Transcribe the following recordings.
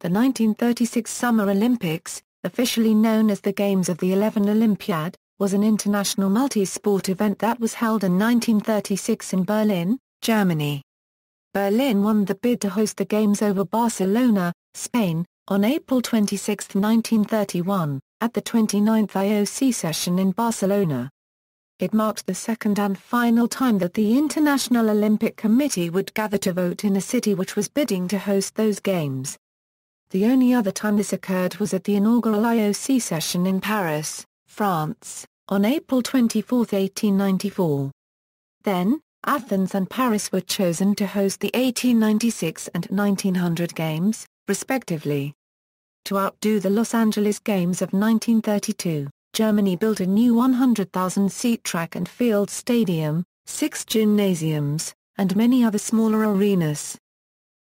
The 1936 Summer Olympics, officially known as the Games of the XI Olympiad, was an international multi-sport event that was held in 1936 in Berlin, Germany. Berlin won the bid to host the Games over Barcelona, Spain, on April 26, 1931, at the 29th IOC Session in Barcelona. It marked the second and final time that the International Olympic Committee would gather to vote in a city which was bidding to host those games. The only other time this occurred was at the inaugural IOC Session in Paris, France, on April 24, 1894. Then, Athens and Paris were chosen to host the 1896 and 1900 Games, respectively. To outdo the Los Angeles Games of 1932, Germany built a new 100,000-seat track and field stadium, 6 gymnasiums, and many other smaller arenas.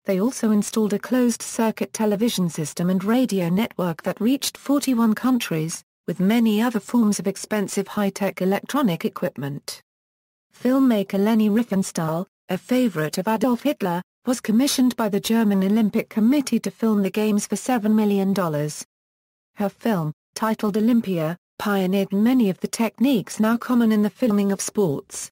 They also installed a closed-circuit television system and radio network that reached 41 countries, with many other forms of expensive high-tech electronic equipment. Filmmaker Leni Riefenstahl, a favorite of Adolf Hitler, was commissioned by the German Olympic Committee to film the Games for $7 million. Her film, titled Olympia, pioneered many of the techniques now common in the filming of sports.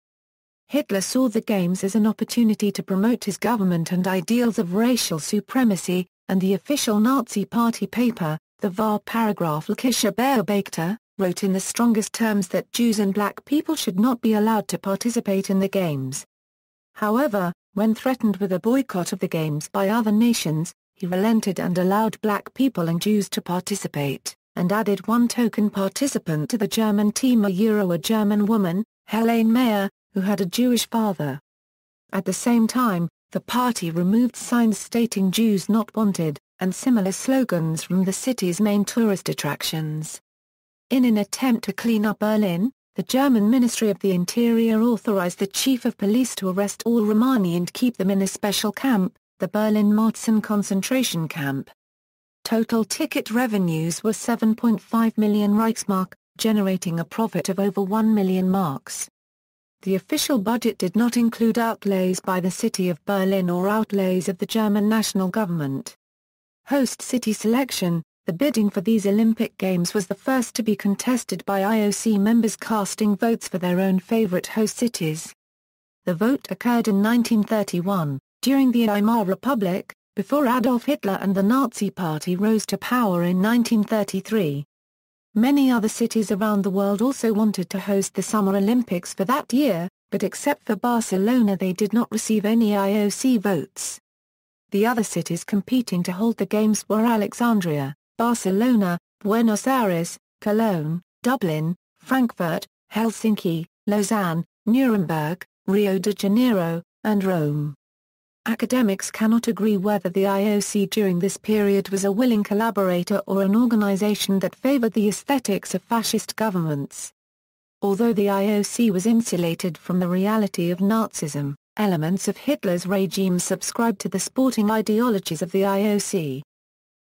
Hitler saw the Games as an opportunity to promote his government and ideals of racial supremacy, and the official Nazi party paper, the Wahlparagraphische Beobachter, wrote in the strongest terms that Jews and black people should not be allowed to participate in the Games. However, when threatened with a boycott of the Games by other nations, he relented and allowed black people and Jews to participate, and added one token participant to the German team, a German woman, Helene Mayer, who had a Jewish father. At the same time, the party removed signs stating Jews not wanted, and similar slogans from the city's main tourist attractions. In an attempt to clean up Berlin, the German Ministry of the Interior authorized the chief of police to arrest all Romani and keep them in a special camp, the Berlin-Mauthausen concentration camp. Total ticket revenues were 7.5 million Reichsmark, generating a profit of over 1 million marks. The official budget did not include outlays by the city of Berlin or outlays of the German national government. Host city selection. The bidding for these Olympic Games was the first to be contested by IOC members casting votes for their own favorite host cities. The vote occurred in 1931, during the Weimar Republic, before Adolf Hitler and the Nazi Party rose to power in 1933. Many other cities around the world also wanted to host the Summer Olympics for that year, but except for Barcelona they did not receive any IOC votes. The other cities competing to hold the Games were Alexandria, Barcelona, Buenos Aires, Cologne, Dublin, Frankfurt, Helsinki, Lausanne, Nuremberg, Rio de Janeiro, and Rome. Academics cannot agree whether the IOC during this period was a willing collaborator or an organization that favored the aesthetics of fascist governments. Although the IOC was insulated from the reality of Nazism, elements of Hitler's regime subscribed to the sporting ideologies of the IOC.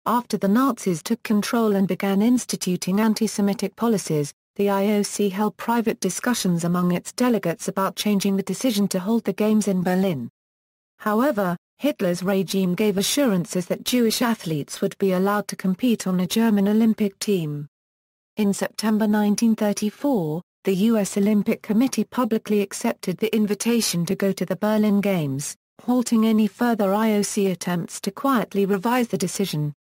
After the Nazis took control and began instituting anti-Semitic policies, the IOC held private discussions among its delegates about changing the decision to hold the Games in Berlin. However, Hitler's regime gave assurances that Jewish athletes would be allowed to compete on a German Olympic team. In September 1934, the U.S. Olympic Committee publicly accepted the invitation to go to the Berlin Games, halting any further IOC attempts to quietly revise the decision.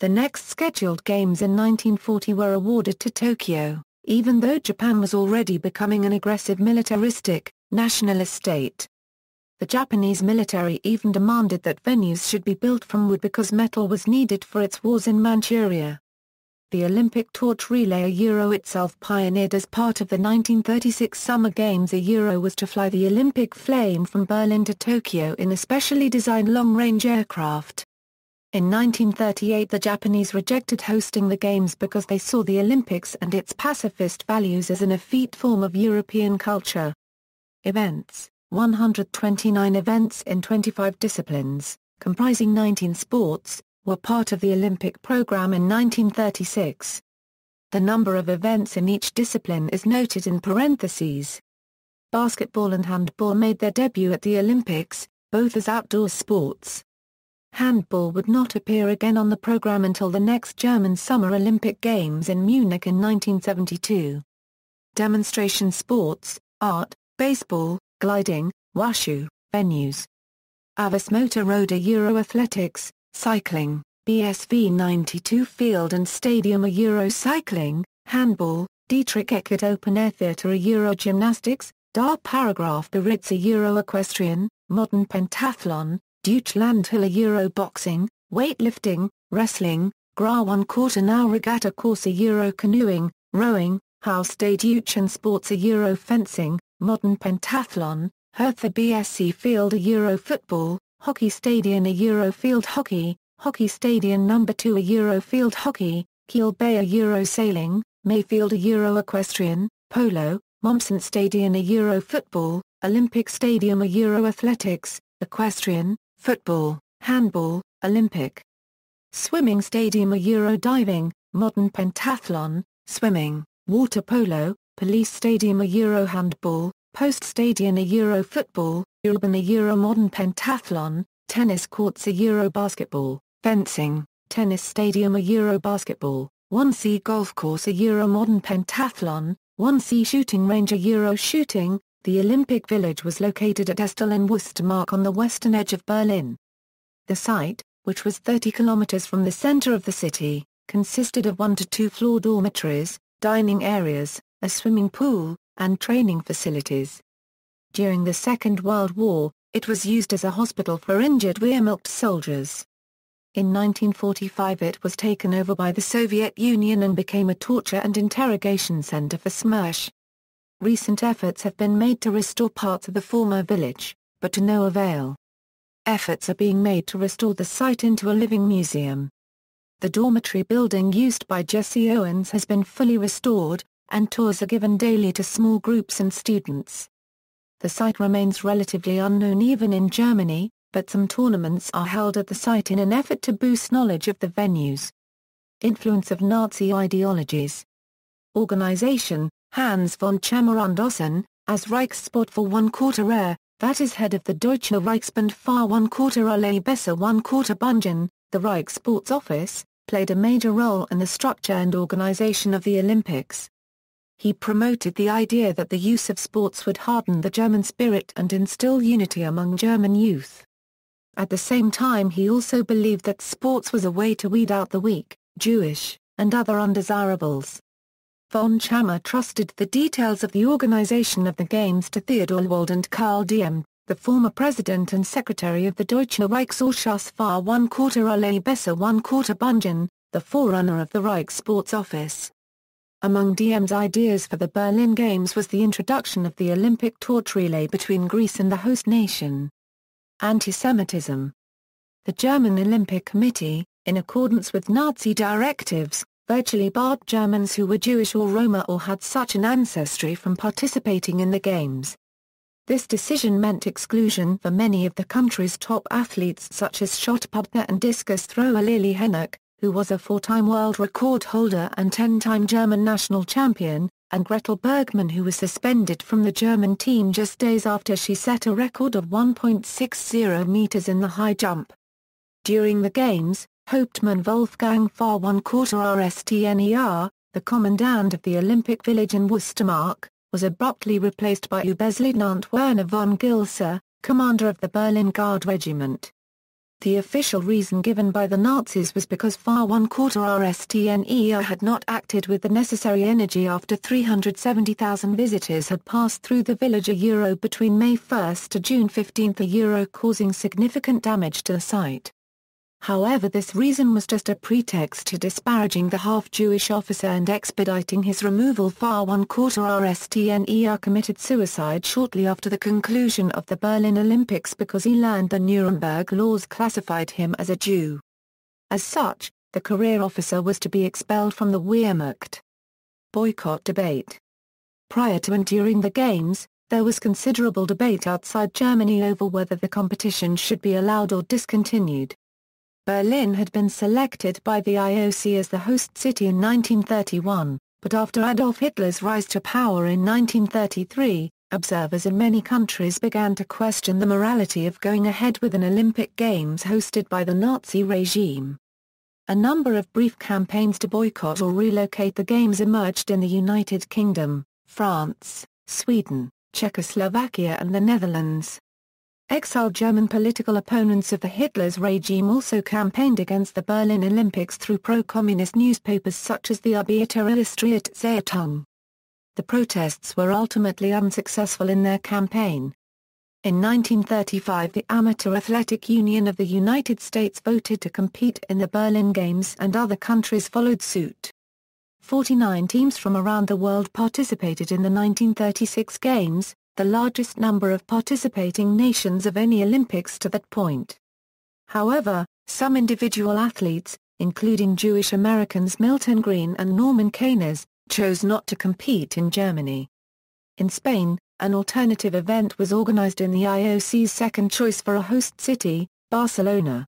The next scheduled Games in 1940 were awarded to Tokyo, even though Japan was already becoming an aggressive militaristic, nationalist state. The Japanese military even demanded that venues should be built from wood because metal was needed for its wars in Manchuria. The Olympic torch relay itself pioneered as part of the 1936 Summer Games. Was to fly the Olympic flame from Berlin to Tokyo in a specially designed long-range aircraft. In 1938 the Japanese rejected hosting the Games because they saw the Olympics and its pacifist values as an effete form of European culture. Events: 129 events in 25 disciplines, comprising 19 sports, were part of the Olympic program in 1936. The number of events in each discipline is noted in parentheses. Basketball and handball made their debut at the Olympics, both as outdoor sports. handball would not appear again on the program until the next German Summer Olympic Games in Munich in 1972. Demonstration sports, art, baseball, gliding, wushu, venues. Avis Motor Road Euro Athletics, cycling, BSV 92 Field and Stadium Euro Cycling, handball, Dietrich Eckert Open Air Theatre Euro Gymnastics, Dar Paragraph Biarritz Euro Equestrian, Modern Pentathlon, Deutschlandhalle Euro Boxing, weightlifting, wrestling, Gra 1/4 now Regatta Corsa Euro Canoeing, rowing, Haus des Deutschen Sports Euro Fencing, Modern Pentathlon, Hertha BSC Field Euro Football, Hockey Stadion Euro Field Hockey, Hockey Stadion No. 2 Euro Field Hockey, Kiel Bay Euro Sailing, Mayfield Euro Equestrian, Polo, Mommsen Stadion Euro Football, Olympic Stadium Euro Athletics, Equestrian, Football, Handball, Olympic. Swimming Stadium Euro Diving, Modern Pentathlon, Swimming, Water Polo, Police Stadium Euro Handball, Post Stadion Euro Football, Urban Euro Modern Pentathlon, Tennis Courts Euro Basketball, Fencing, Tennis Stadium Euro Basketball, 1C Golf Course Euro Modern Pentathlon, 1C Shooting Range Euro Shooting. The Olympic Village was located at Estel in Wustermark on the western edge of Berlin. The site, which was 30 kilometers from the center of the city, consisted of 1 to 2 floor dormitories, dining areas, a swimming pool, and training facilities. During the Second World War, it was used as a hospital for injured Wehrmacht soldiers. In 1945 it was taken over by the Soviet Union and became a torture and interrogation center for Smersh. Recent efforts have been made to restore parts of the former village, but to no avail. Efforts are being made to restore the site into a living museum. The dormitory building used by Jesse Owens has been fully restored, and tours are given daily to small groups and students. The site remains relatively unknown even in Germany, but some tournaments are held at the site in an effort to boost knowledge of the venues. Influence of Nazi ideologies. Organization: Hans von Chammer-Ossen, as Reichssport for 1/4 that is head of the Deutsche Reichsbund für 1/4 Alle Besser 1/4 Bungen, the Reichssports Office, played a major role in the structure and organization of the Olympics. He promoted the idea that the use of sports would harden the German spirit and instill unity among German youth. At the same time he also believed that sports was a way to weed out the weak, Jewish, and other undesirables. Von Chammer trusted the details of the organization of the Games to Theodor Wald and Karl Diem, the former president and secretary of the Deutsche Reichsausschuss für 1/4 Alle Besser 1/4 Bungen, the forerunner of the Reichssports Office. Among Diem's ideas for the Berlin Games was the introduction of the Olympic torch relay between Greece and the host nation. Anti-Semitism. The German Olympic Committee, in accordance with Nazi directives, virtually barred Germans who were Jewish or Roma or had such an ancestry from participating in the Games. This decision meant exclusion for many of the country's top athletes such as shot-putter and discus thrower Lili Hennig, who was a 4-time world record holder and 10-time German national champion, and Gretel Bergmann, who was suspended from the German team just days after she set a record of 1.60 meters in the high jump. During the Games, Hauptmann Wolfgang für 1/4 RSTNER, the commandant of the Olympic Village in Wustermark, was abruptly replaced by Oberstleutnant Werner von Gilser, commander of the Berlin Guard Regiment. The official reason given by the Nazis was because für 1/4 RSTNER had not acted with the necessary energy after 370,000 visitors had passed through the village a Euro between May 1 to June 15 a Euro, causing significant damage to the site. However, this reason was just a pretext to disparaging the half-Jewish officer and expediting his removal. für 1/4 RSTNER committed suicide shortly after the conclusion of the Berlin Olympics because he learned the Nuremberg laws classified him as a Jew. As such, the career officer was to be expelled from the Wehrmacht. Boycott debate. Prior to and during the Games, there was considerable debate outside Germany over whether the competition should be allowed or discontinued. Berlin had been selected by the IOC as the host city in 1931, but after Adolf Hitler's rise to power in 1933, observers in many countries began to question the morality of going ahead with an Olympic Games hosted by the Nazi regime. A number of brief campaigns to boycott or relocate the Games emerged in the United Kingdom, France, Sweden, Czechoslovakia and the Netherlands. Exiled German political opponents of the Hitler's regime also campaigned against the Berlin Olympics through pro-communist newspapers such as the Arbeiter Illustrierte Zeitung. The protests were ultimately unsuccessful in their campaign. In 1935 the Amateur Athletic Union of the United States voted to compete in the Berlin Games and other countries followed suit. 49 teams from around the world participated in the 1936 Games, the largest number of participating nations of any Olympics to that point. However, some individual athletes, including Jewish Americans Milton Green and Norman Keynes, chose not to compete in Germany. In Spain, an alternative event was organized in the IOC's second choice for a host city, Barcelona.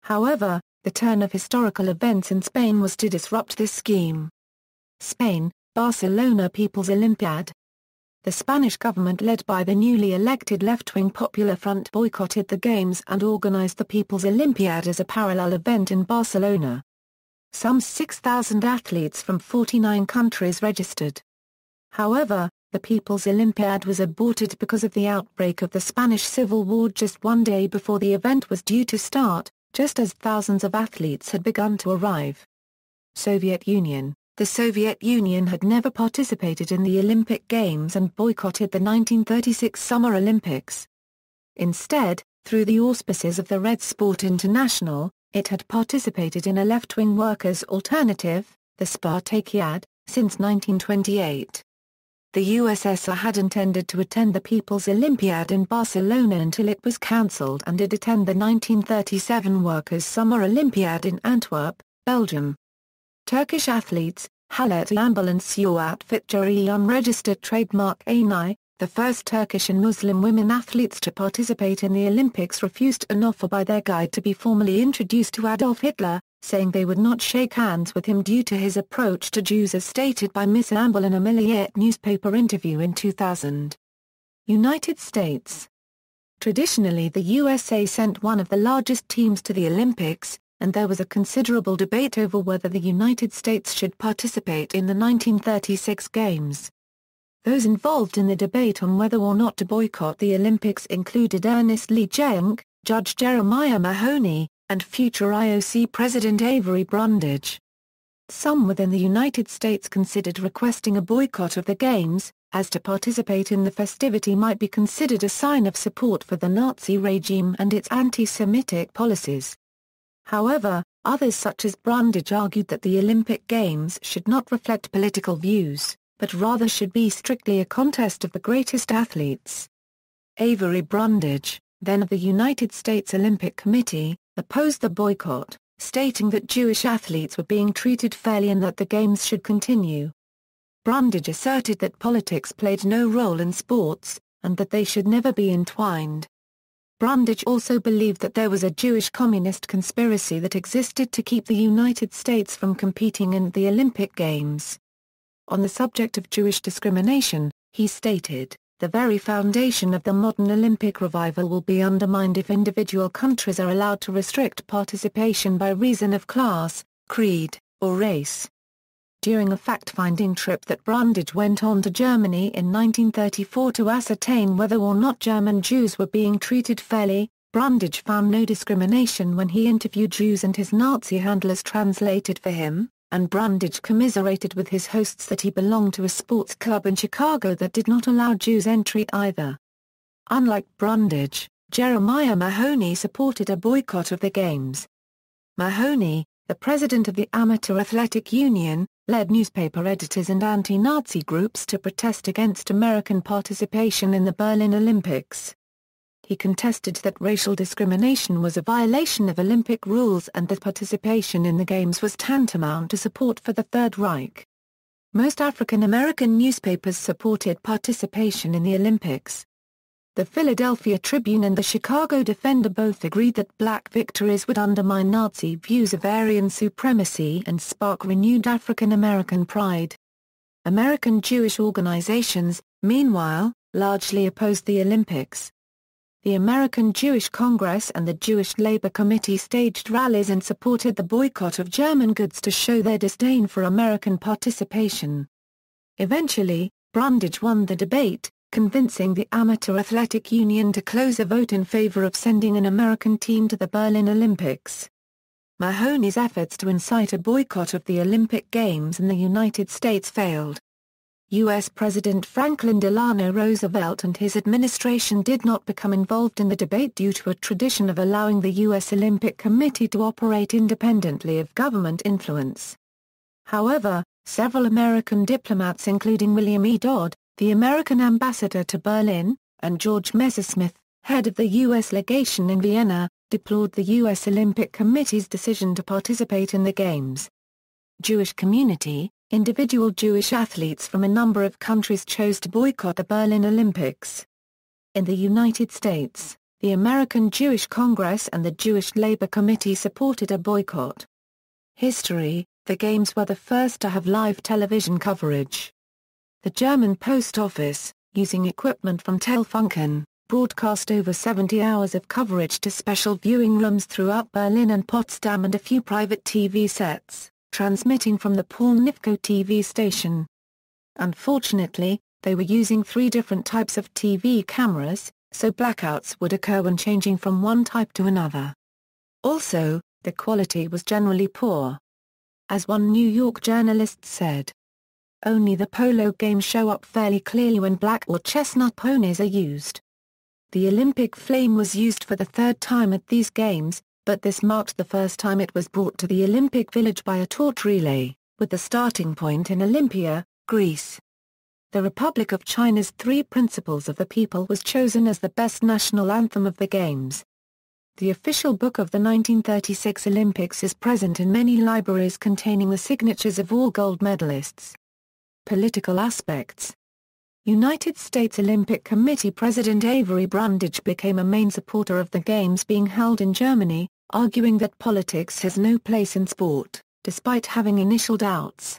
However, the turn of historical events in Spain was to disrupt this scheme. Spain, Barcelona People's Olympiad. The Spanish government led by the newly elected left-wing Popular Front boycotted the Games and organized the People's Olympiad as a parallel event in Barcelona. Some 6,000 athletes from 49 countries registered. However, the People's Olympiad was aborted because of the outbreak of the Spanish Civil War just one day before the event was due to start, just as thousands of athletes had begun to arrive. Soviet Union. The Soviet Union had never participated in the Olympic Games and boycotted the 1936 Summer Olympics. Instead, through the auspices of the Red Sport International, it had participated in a left-wing workers' alternative, the Spartakiad, since 1928. The USSR had intended to attend the People's Olympiad in Barcelona until it was cancelled and did attend the 1937 Workers' Summer Olympiad in Antwerp, Belgium. Turkish athletes, Halet Yambal and Suat Fitjari unregistered trademark Ani, the first Turkish and Muslim women athletes to participate in the Olympics refused an offer by their guide to be formally introduced to Adolf Hitler, saying they would not shake hands with him due to his approach to Jews as stated by Miss Yambal in a Milliyet newspaper interview in 2000. United States. Traditionally the USA sent one of the largest teams to the Olympics, and there was a considerable debate over whether the United States should participate in the 1936 Games. Those involved in the debate on whether or not to boycott the Olympics included Ernest Lee Jenck, Judge Jeremiah Mahoney, and future IOC President Avery Brundage. Some within the United States considered requesting a boycott of the Games, as to participate in the festivity might be considered a sign of support for the Nazi regime and its anti-Semitic policies. However, others such as Brundage argued that the Olympic Games should not reflect political views, but rather should be strictly a contest of the greatest athletes. Avery Brundage, then of the United States Olympic Committee, opposed the boycott, stating that Jewish athletes were being treated fairly and that the Games should continue. Brundage asserted that politics played no role in sports, and that they should never be entwined. Brundage also believed that there was a Jewish communist conspiracy that existed to keep the United States from competing in the Olympic Games. On the subject of Jewish discrimination, he stated, "The very foundation of the modern Olympic revival will be undermined if individual countries are allowed to restrict participation by reason of class, creed, or race." During a fact-finding trip that Brundage went on to Germany in 1934 to ascertain whether or not German Jews were being treated fairly, Brundage found no discrimination when he interviewed Jews and his Nazi handlers translated for him, and Brundage commiserated with his hosts that he belonged to a sports club in Chicago that did not allow Jews entry either. Unlike Brundage, Jeremiah Mahoney supported a boycott of the Games. Mahoney, the president of the Amateur Athletic Union, led newspaper editors and anti-Nazi groups to protest against American participation in the Berlin Olympics. He contested that racial discrimination was a violation of Olympic rules and that participation in the Games was tantamount to support for the Third Reich. Most African American newspapers supported participation in the Olympics. The Philadelphia Tribune and the Chicago Defender both agreed that black victories would undermine Nazi views of Aryan supremacy and spark renewed African American pride. American Jewish organizations, meanwhile, largely opposed the Olympics. The American Jewish Congress and the Jewish Labor Committee staged rallies and supported the boycott of German goods to show their disdain for American participation. Eventually, Brundage won the debate, convincing the Amateur Athletic Union to close a vote in favor of sending an American team to the Berlin Olympics. Mahoney's efforts to incite a boycott of the Olympic Games in the United States failed. U.S. President Franklin Delano Roosevelt and his administration did not become involved in the debate due to a tradition of allowing the U.S. Olympic Committee to operate independently of government influence. However, several American diplomats including William E. Dodd, the American ambassador to Berlin, and George Messersmith, head of the U.S. legation in Vienna, deplored the U.S. Olympic Committee's decision to participate in the Games. Jewish community. Individual Jewish athletes from a number of countries chose to boycott the Berlin Olympics. In the United States, the American Jewish Congress and the Jewish Labor Committee supported a boycott. History: the Games were the first to have live television coverage. The German Post Office, using equipment from Telefunken, broadcast over 70 hours of coverage to special viewing rooms throughout Berlin and Potsdam and a few private TV sets, transmitting from the Pornivko TV station. Unfortunately, they were using 3 different types of TV cameras, so blackouts would occur when changing from one type to another. Also, the quality was generally poor. As one New York journalist said, "Only the polo games show up fairly clearly when black or chestnut ponies are used." The Olympic flame was used for the 3rd time at these games, but this marked the first time it was brought to the Olympic Village by a torch relay, with the starting point in Olympia, Greece. The Republic of China's 3 Principles of the People was chosen as the best national anthem of the Games. The official book of the 1936 Olympics is present in many libraries containing the signatures of all gold medalists. Political aspects. United States Olympic Committee President Avery Brundage became a main supporter of the Games being held in Germany, arguing that politics has no place in sport, despite having initial doubts.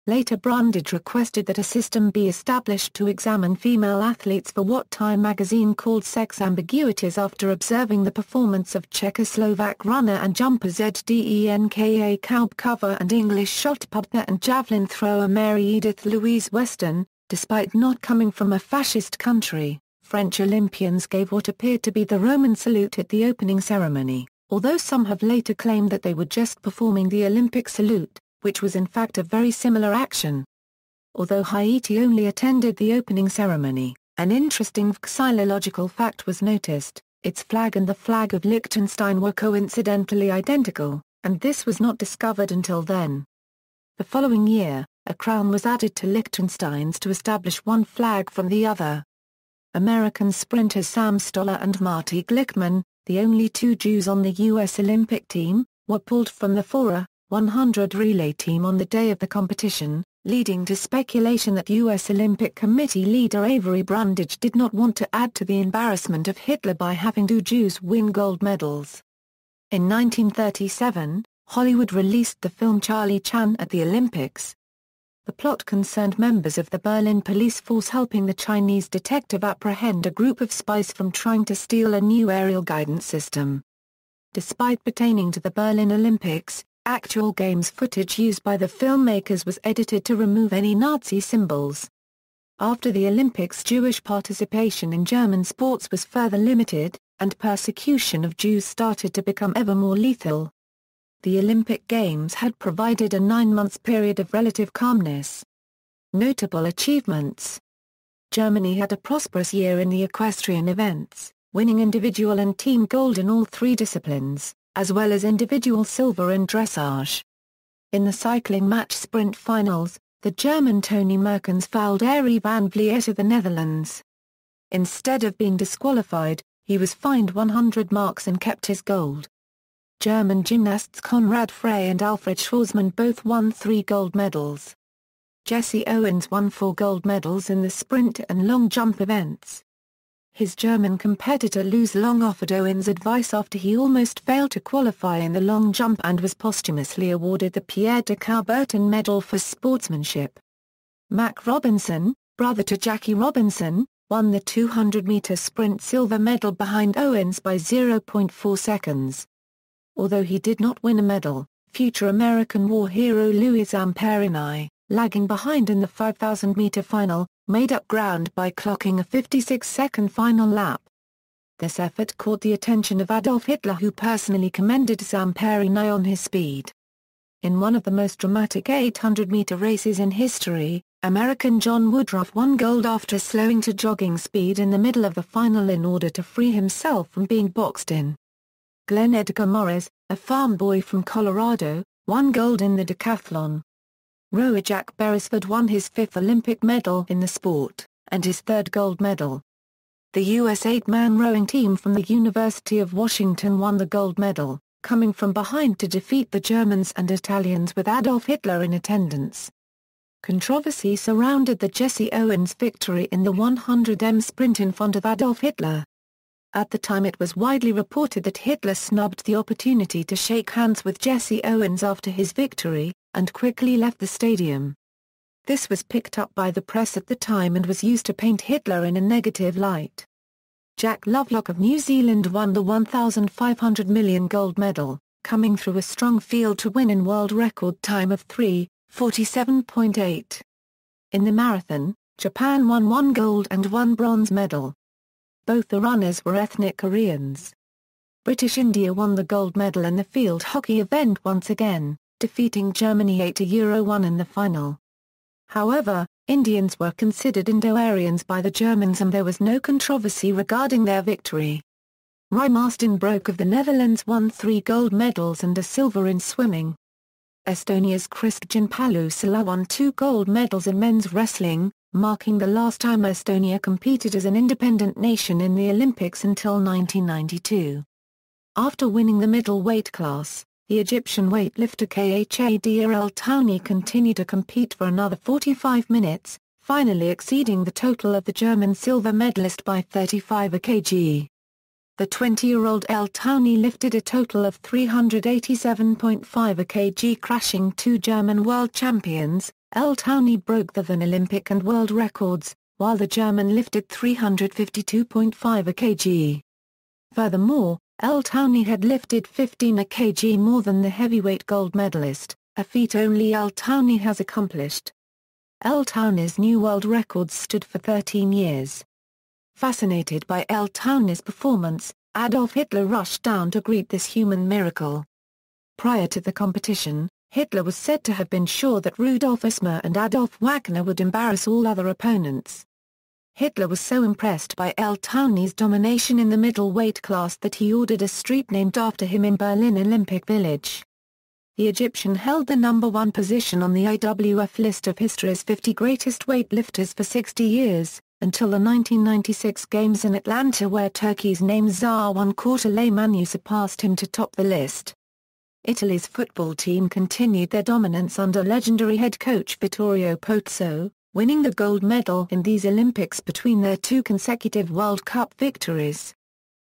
Later Brundage requested that a system be established to examine female athletes for what Time magazine called sex ambiguities after observing the performance of Czechoslovak runner and jumper Zdenka Koubkova and English shot putter and javelin thrower Mary Edith Louise Weston. Despite not coming from a fascist country, French Olympians gave what appeared to be the Roman salute at the opening ceremony, although some have later claimed that they were just performing the Olympic salute, which was in fact a very similar action. Although Haiti only attended the opening ceremony, an interesting vexillological fact was noticed: its flag and the flag of Liechtenstein were coincidentally identical, and this was not discovered until then. The following year, a crown was added to Liechtenstein's to establish one flag from the other. American sprinters Sam Stoller and Marty Glickman, the only 2 Jews on the U.S. Olympic team, were pulled from the 4x100 relay team on the day of the competition, leading to speculation that U.S. Olympic Committee leader Avery Brundage did not want to add to the embarrassment of Hitler by having 2 Jews win gold medals. In 1937, Hollywood released the film Charlie Chan at the Olympics. The plot concerned members of the Berlin police force helping the Chinese detective apprehend a group of spies from trying to steal a new aerial guidance system. Despite pertaining to the Berlin Olympics, actual Games footage used by the filmmakers was edited to remove any Nazi symbols. After the Olympics, Jewish participation in German sports was further limited, and persecution of Jews started to become ever more lethal. The Olympic Games had provided a 9-month period of relative calmness. Notable achievements. Germany had a prosperous year in the equestrian events, winning individual and team gold in all 3 disciplines, as well as individual silver in dressage. In the cycling match sprint finals, the German Tony Merkens fouled Arie van Vliet of the Netherlands. Instead of being disqualified, he was fined 100 marks and kept his gold. German gymnasts Konrad Frey and Alfred Schwarzmann both won 3 gold medals. Jesse Owens won 4 gold medals in the sprint and long jump events. His German competitor Luz Long offered Owens advice after he almost failed to qualify in the long jump and was posthumously awarded the Pierre de Coubertin Medal for Sportsmanship. Mac Robinson, brother to Jackie Robinson, won the 200-meter sprint silver medal behind Owens by 0.4 seconds. Although he did not win a medal, future American war hero Louis Zamperini, lagging behind in the 5,000-meter final, made up ground by clocking a 56-second final lap. This effort caught the attention of Adolf Hitler, who personally commended Zamperini on his speed. In one of the most dramatic 800-meter races in history, American John Woodruff won gold after slowing to jogging speed in the middle of the final in order to free himself from being boxed in. Glenn Edgar Morris, a farm boy from Colorado, won gold in the decathlon. Rower Jack Beresford won his 5th Olympic medal in the sport, and his 3rd gold medal. The U.S. 8-man rowing team from the University of Washington won the gold medal, coming from behind to defeat the Germans and Italians with Adolf Hitler in attendance. Controversy surrounded the Jesse Owens victory in the 100m sprint in front of Adolf Hitler. At the time it was widely reported that Hitler snubbed the opportunity to shake hands with Jesse Owens after his victory, and quickly left the stadium. This was picked up by the press at the time and was used to paint Hitler in a negative light. Jack Lovelock of New Zealand won the 1,500 million gold medal, coming through a strong field to win in world record time of 3:47.8. In the marathon, Japan won 1 gold and 1 bronze medal. Both the runners were ethnic Koreans. British India won the gold medal in the field hockey event once again, defeating Germany 8-1 in the final. However, Indians were considered Indo-Aryans by the Germans and there was no controversy regarding their victory. Roy Maarten-Broek of the Netherlands won 3 gold medals and a silver in swimming. Estonia's Kristjan Palusala won 2 gold medals in men's wrestling, marking the last time Estonia competed as an independent nation in the Olympics until 1992. After winning the middleweight class, the Egyptian weightlifter Khadr El Touni continued to compete for another 45 minutes, finally exceeding the total of the German silver medalist by 35 kg. The 20-year-old El Touni lifted a total of 387.5 kg, crashing 2 German world champions. El Touni broke the then Olympic and world records, while the German lifted 352.5 kg. Furthermore, El Touni had lifted 15 kg more than the heavyweight gold medalist, a feat only El Touni has accomplished. El Touni's new world records stood for 13 years. Fascinated by El Touni's performance, Adolf Hitler rushed down to greet this human miracle. Prior to the competition, Hitler was said to have been sure that Rudolf Ismar and Adolf Wagner would embarrass all other opponents. Hitler was so impressed by El Touni's domination in the middleweight class that he ordered a street named after him in Berlin Olympic Village. The Egyptian held the number 1 position on the IWF list of history's 50 greatest weightlifters for 60 years, until the 1996 Games in Atlanta, where Turkey's name Zarwan Kurtulamayu surpassed him to top the list. Italy's football team continued their dominance under legendary head coach Vittorio Pozzo, winning the gold medal in these Olympics between their 2 consecutive World Cup victories.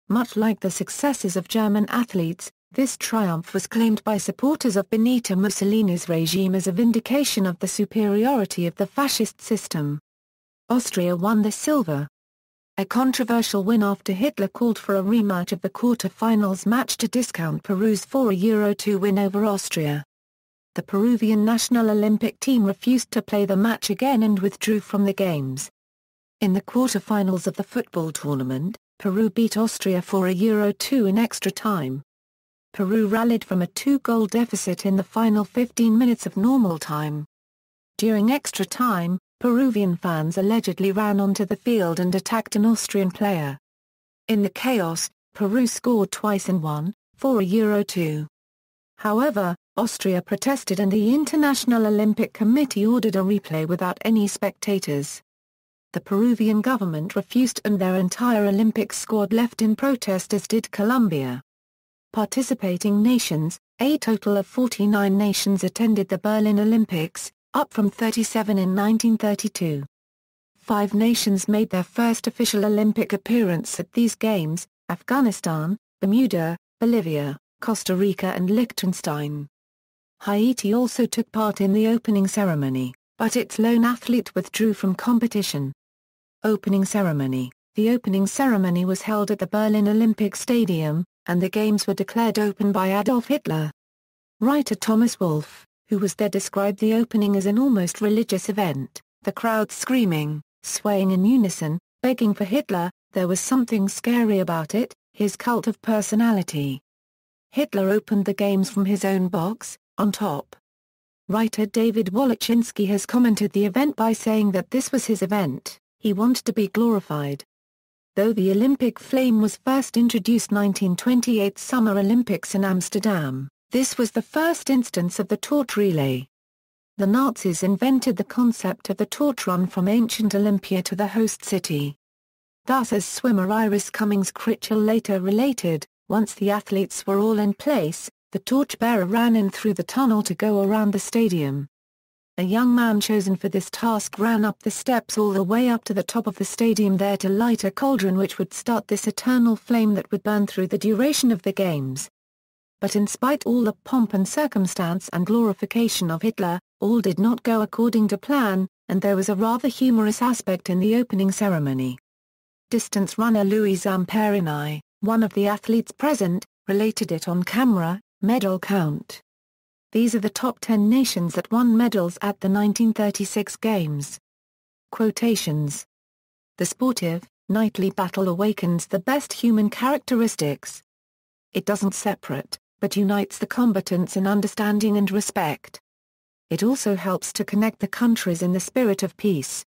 Much like the successes of German athletes, this triumph was claimed by supporters of Benito Mussolini's regime as a vindication of the superiority of the fascist system. Austria won the silver. A controversial win after Hitler called for a rematch of the quarter-finals match to discount Peru's 4-2 win over Austria. The Peruvian national Olympic team refused to play the match again and withdrew from the games. In the quarter-finals of the football tournament, Peru beat Austria 4-2 in extra time. Peru rallied from a 2-goal deficit in the final 15 minutes of normal time. During extra time, Peruvian fans allegedly ran onto the field and attacked an Austrian player. In the chaos, Peru scored twice and won, 4-2. However, Austria protested and the International Olympic Committee ordered a replay without any spectators. The Peruvian government refused and their entire Olympic squad left in protest, as did Colombia. Participating nations, a total of 49 nations attended the Berlin Olympics, up from 37 in 1932. 5 nations made their first official Olympic appearance at these games: Afghanistan, Bermuda, Bolivia, Costa Rica and Liechtenstein. Haiti also took part in the opening ceremony, but its lone athlete withdrew from competition. Opening ceremony. The opening ceremony was held at the Berlin Olympic Stadium, and the Games were declared open by Adolf Hitler. Writer Thomas Wolfe, who was there, described the opening as an almost religious event, the crowd screaming, swaying in unison, begging for Hitler. There was something scary about it, his cult of personality. Hitler opened the Games from his own box, on top. Writer David Wolochinsky has commented the event by saying that this was his event, he wanted to be glorified. Though the Olympic flame was first introduced 1928 Summer Olympics in Amsterdam, this was the first instance of the torch relay. The Nazis invented the concept of the torch run from ancient Olympia to the host city. Thus, as swimmer Iris Cummings-Critchell later related, once the athletes were all in place, the torchbearer ran in through the tunnel to go around the stadium. A young man chosen for this task ran up the steps all the way up to the top of the stadium there to light a cauldron which would start this eternal flame that would burn through the duration of the Games. But in spite all the pomp and circumstance and glorification of Hitler, all did not go according to plan, and there was a rather humorous aspect in the opening ceremony. Distance runner Louis Zamperini, one of the athletes present, related it on camera. Medal count. These are the top 10 nations that won medals at the 1936 Games. Quotations. The sportive, knightly battle awakens the best human characteristics. It doesn't separate, but unites the combatants in understanding and respect. It also helps to connect the countries in the spirit of peace.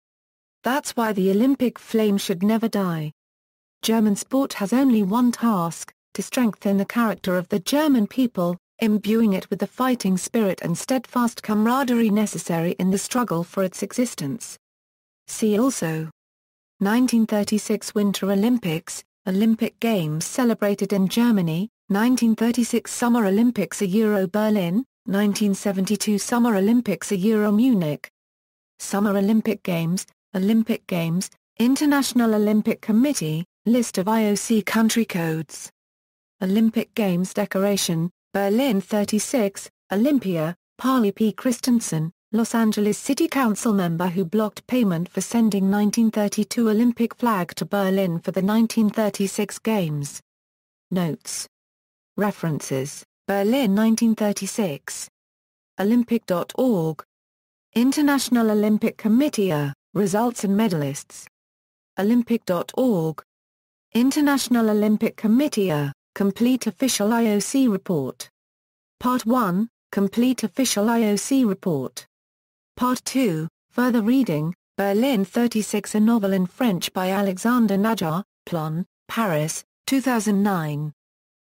That's why the Olympic flame should never die. German sport has only one task: to strengthen the character of the German people, imbuing it with the fighting spirit and steadfast camaraderie necessary in the struggle for its existence. See also: 1936 Winter Olympics, Olympic Games celebrated in Germany, 1936 Summer Olympics Euro Berlin, 1972 Summer Olympics Euro Munich. Summer Olympic Games, International Olympic Committee, list of IOC country codes. Olympic Games decoration, Berlin 36, Olympia, Parley P. Christensen, Los Angeles City Council member who blocked payment for sending 1932 Olympic flag to Berlin for the 1936 Games. Notes. References, Berlin 1936. Olympic.org. International Olympic Committee, results and medalists. Olympic.org. International Olympic Committee, complete official IOC report. Part 1, complete official IOC report. Part 2, further reading, Berlin 36, a novel in French by Alexander Najar, Plon, Paris, 2009.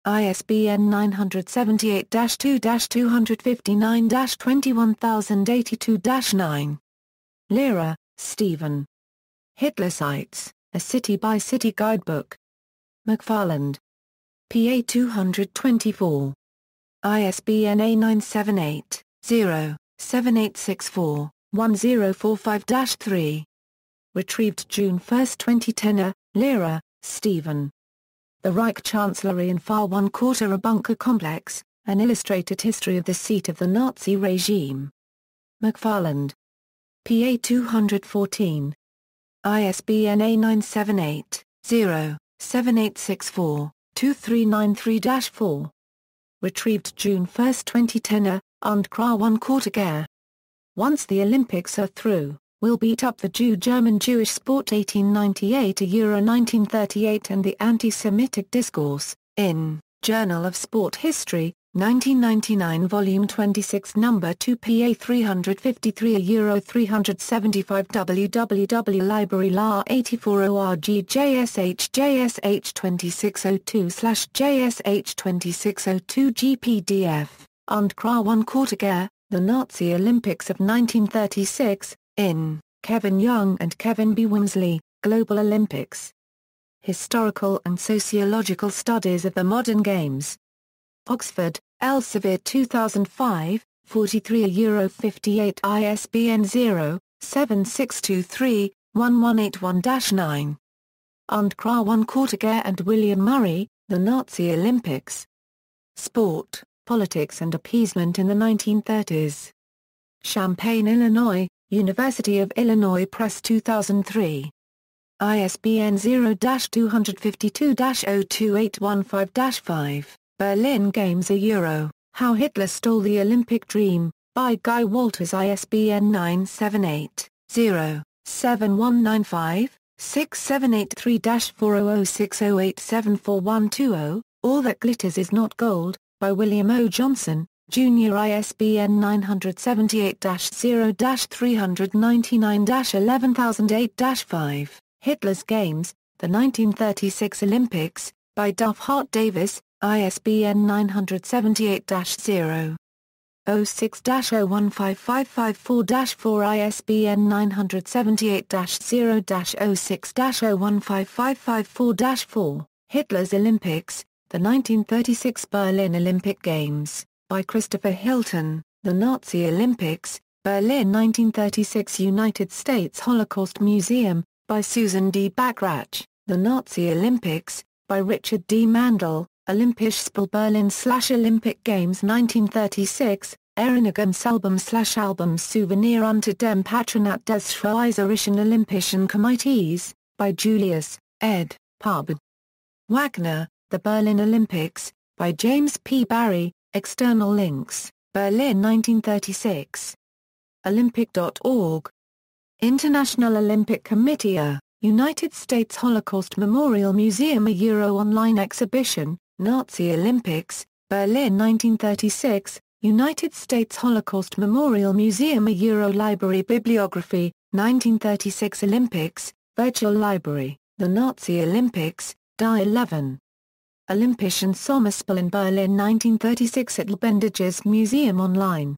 ISBN 978-2-259-21082-9. Lehrer, Stephen. Hitler Sites, a city-by-city guidebook. McFarland. PA 224. ISBN A978-0-7864-1045-3. Retrieved June 1, 2010. Lehrer, Stephen. The Reich Chancellery in Far One Quarter, a Bunker Complex, an illustrated history of the seat of the Nazi regime. McFarland. PA 214. ISBN A978-0-7864-2393-4. Retrieved June 1, 2010. Untitled 1 Quarter. Once the Olympics are through, we'll beat up the German Jewish sport 1898 Euro 1938 and the anti-Semitic discourse, in Journal of Sport History, 1999 Volume 26 No. 2 PA 353 Euro 375 www Library La 84 org JSH 2602/JSH 2602 GPDF, Untitled 1 Quarter, The Nazi Olympics of 1936, in Kevin Young and Kevin B. Wimsley, Global Olympics. Historical and Sociological Studies of the Modern Games. Oxford, Elsevier 2005, 43 Euro 58 ISBN 0-7623-1181-9. Untitled 1 Quarter and William Murray, The Nazi Olympics. Sport, Politics and Appeasement in the 1930s. Champaign, Illinois, University of Illinois Press 2003. ISBN 0-252-02815-5. Berlin Games a Euro, How Hitler Stole the Olympic Dream, by Guy Walters. ISBN 978-0-7195-6783-40060874120. All That Glitters Is Not Gold, by William O. Johnson, Jr. ISBN 978-0-399-11008-5. Hitler's Games, The 1936 Olympics, by Duff Hart Davis, ISBN 978-0. 06-015554-4. ISBN 978-0-06-015554-4. Hitler's Olympics, The 1936 Berlin Olympic Games, by Christopher Hilton, The Nazi Olympics, Berlin 1936 United States Holocaust Museum, by Susan D. Bachrach, The Nazi Olympics, by Richard D. Mandel, Olympische Spiel Berlin/Olympic Games 1936, Erinnerungsalbum/Albums Souvenir unter dem Patronat des Schweizerischen Olympischen Komitees, by Julius, ed., pub. Wagner, The Berlin Olympics, by James P. Barry, external links, Berlin 1936. Olympic.org. International Olympic Committee United States Holocaust Memorial Museum a Euro online exhibition, Nazi Olympics, Berlin 1936, United States Holocaust Memorial Museum a Euro Library Bibliography, 1936 Olympics, Virtual Library, The Nazi Olympics, Die 11. Olympischen Sommerspiel in Berlin 1936 at Lebendiges Museum online.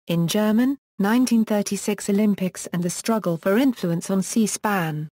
In German, 1936 Olympics and the Struggle for Influence on C-SPAN.